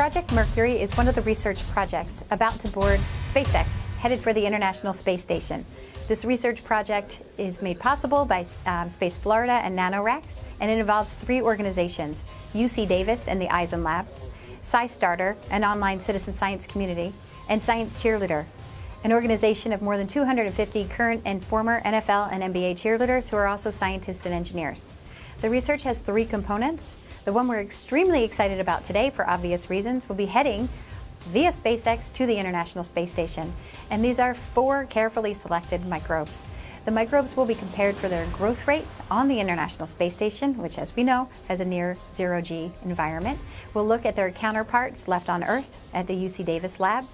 Project Mercury is one of the research projects about to board SpaceX, headed for the International Space Station. This research project is made possible by Space Florida and NanoRacks, and it involves 3 organizations: UC Davis and the Eisen Lab, SciStarter, an online citizen science community, and Science Cheerleader, an organization of more than 250 current and former NFL and NBA cheerleaders who are also scientists and engineers. The research has 3 components. The one we're extremely excited about today, for obvious reasons, will be heading via SpaceX to the International Space Station. And these are 4 carefully selected microbes. The microbes will be compared for their growth rates on the International Space Station, which, as we know, has a near zero-G environment. We'll look at their counterparts left on Earth at the UC Davis lab.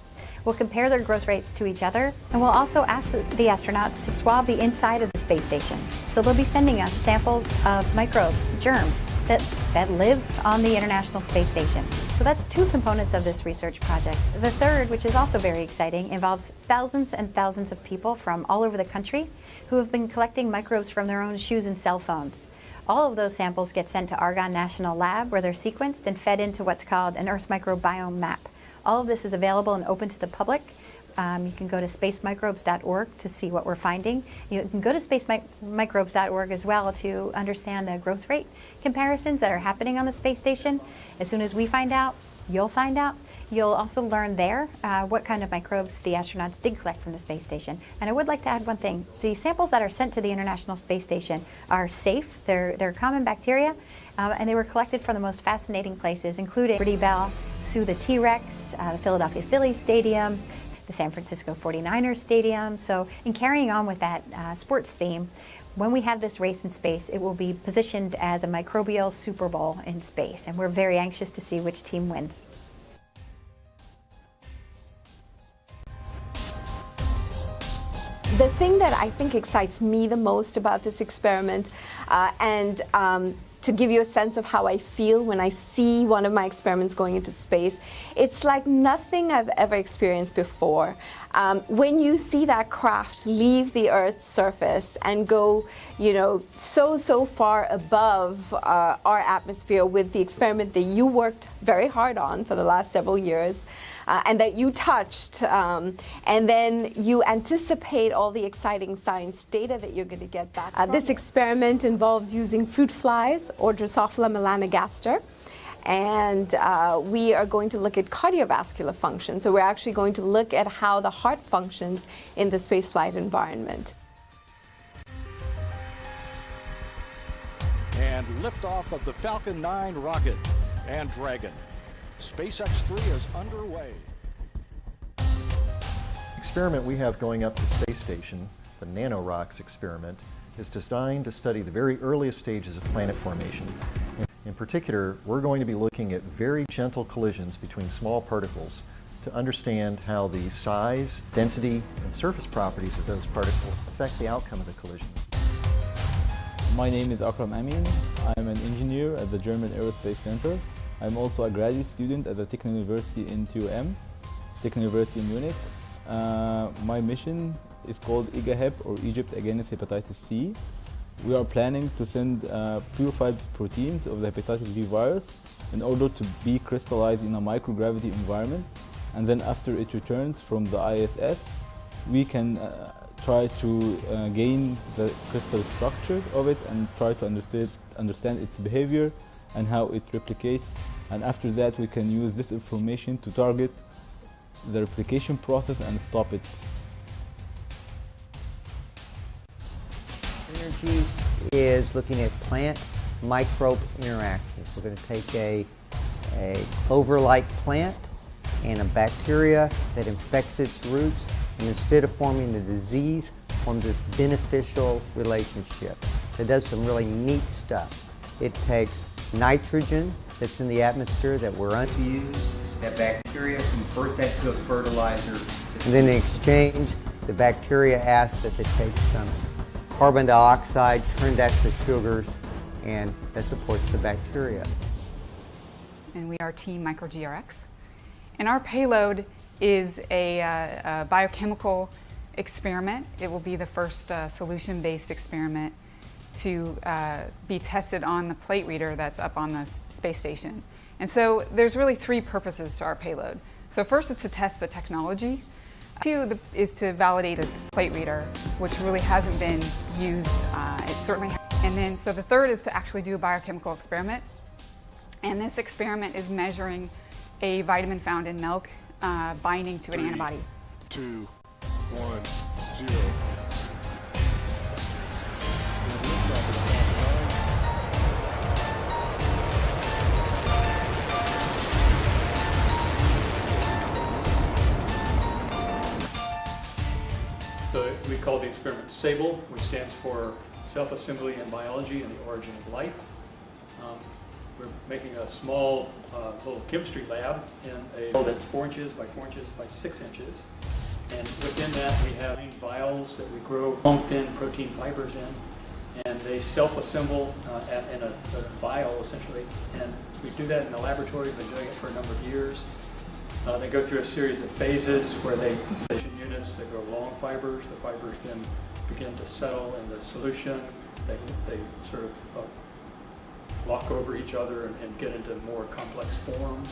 We'll compare their growth rates to each other, and we'll also ask the astronauts to swab the inside of the space station. So they'll be sending us samples of microbes, germs, that live on the International Space Station. So that's 2 components of this research project. The third, which is also very exciting, involves thousands and thousands of people from all over the country who have been collecting microbes from their own shoes and cell phones. All of those samples get sent to Argonne National Lab, where they're sequenced and fed into what's called an Earth microbiome map. All of this is available and open to the public. You can go to spacemicrobes.org to see what we're finding. You can go to spacemicrobes.org as well to understand the growth rate comparisons that are happening on the space station. As soon as we find out, you'll find out. You'll also learn there what kind of microbes the astronauts did collect from the space station. And I would like to add one thing. The samples that are sent to the International Space Station are safe. They're common bacteria, and they were collected from the most fascinating places, including Liberty Bell, Sue the T-Rex, the Philadelphia Phillies Stadium, the San Francisco 49ers Stadium. So in carrying on with that sports theme, when we have this race in space, it will be positioned as a microbial Super Bowl in space, and we're very anxious to see which team wins. The thing that I think excites me the most about this experiment, and to give you a sense of how I feel when I see one of my experiments going into space, it's like nothing I've ever experienced before. When you see that craft leave the Earth's surface and go, so far above our atmosphere with the experiment that you worked very hard on for the last several years, and that you touched, and then you anticipate all the exciting science data that you're going to get back. This experiment involves using fruit flies, or Drosophila melanogaster, and we are going to look at cardiovascular function. So we're actually going to look at how the heart functions in the spaceflight environment. And liftoff of the Falcon 9 rocket and Dragon. SpaceX 3 is underway. The experiment we have going up to the space station, the NanoRacks experiment, is designed to study the very earliest stages of planet formation. In particular, we're going to be looking at very gentle collisions between small particles to understand how the size, density, and surface properties of those particles affect the outcome of the collision. My name is Akram Amin. I'm an engineer at the German Aerospace Center. I'm also a graduate student at the Technical University in TUM, Technical University in Munich. My mission is called EGAHEP, or Egypt Against Hepatitis C. We are planning to send purified proteins of the hepatitis B virus in order to be crystallized in a microgravity environment, and then after it returns from the ISS, we can try to gain the crystal structure of it and try to understand its behavior and how it replicates, and after that we can use this information to target the replication process and stop it. Energy is looking at plant-microbe interactions. We're going to take a clover-like plant and a bacteria that infects its roots, and instead of forming the disease, forms this beneficial relationship. It does some really neat stuff. It takes nitrogen that's in the atmosphere that we're unused. That bacteria convert that to a fertilizer, and then in exchange, the bacteria asks that they take some carbon dioxide, turn that to sugars, and that supports the bacteria. And we are Team MicroGRX. And our payload is a biochemical experiment. It will be the first solution-based experiment to be tested on the plate reader that's up on the space station. And so there's really three purposes to our payload. So first is to test the technology. Two is to validate this plate reader, which really hasn't been used. It certainly and then so the third is to actually do a biochemical experiment. And this experiment is measuring a vitamin found in milk binding to an antibody. 2, 1, 0. So we call the experiment SABLE, which stands for Self-Assembly in Biology and the Origin of Life. We're making a small little chemistry lab in a hole that's 4 inches by 4 inches by 6 inches. And within that we have 9 vials that we grow long-thin protein fibers in. And they self-assemble in a vial essentially. And we do that in the laboratory. We've been doing it for a number of years. They go through a series of phases where they units that grow long fibers. The fibers then begin to settle in the solution. They sort of lock over each other and get into more complex forms.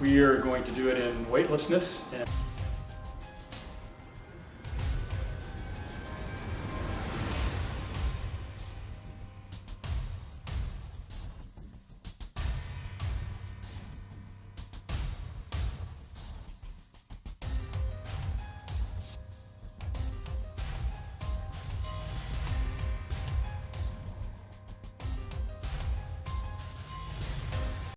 We are going to do it in weightlessness. And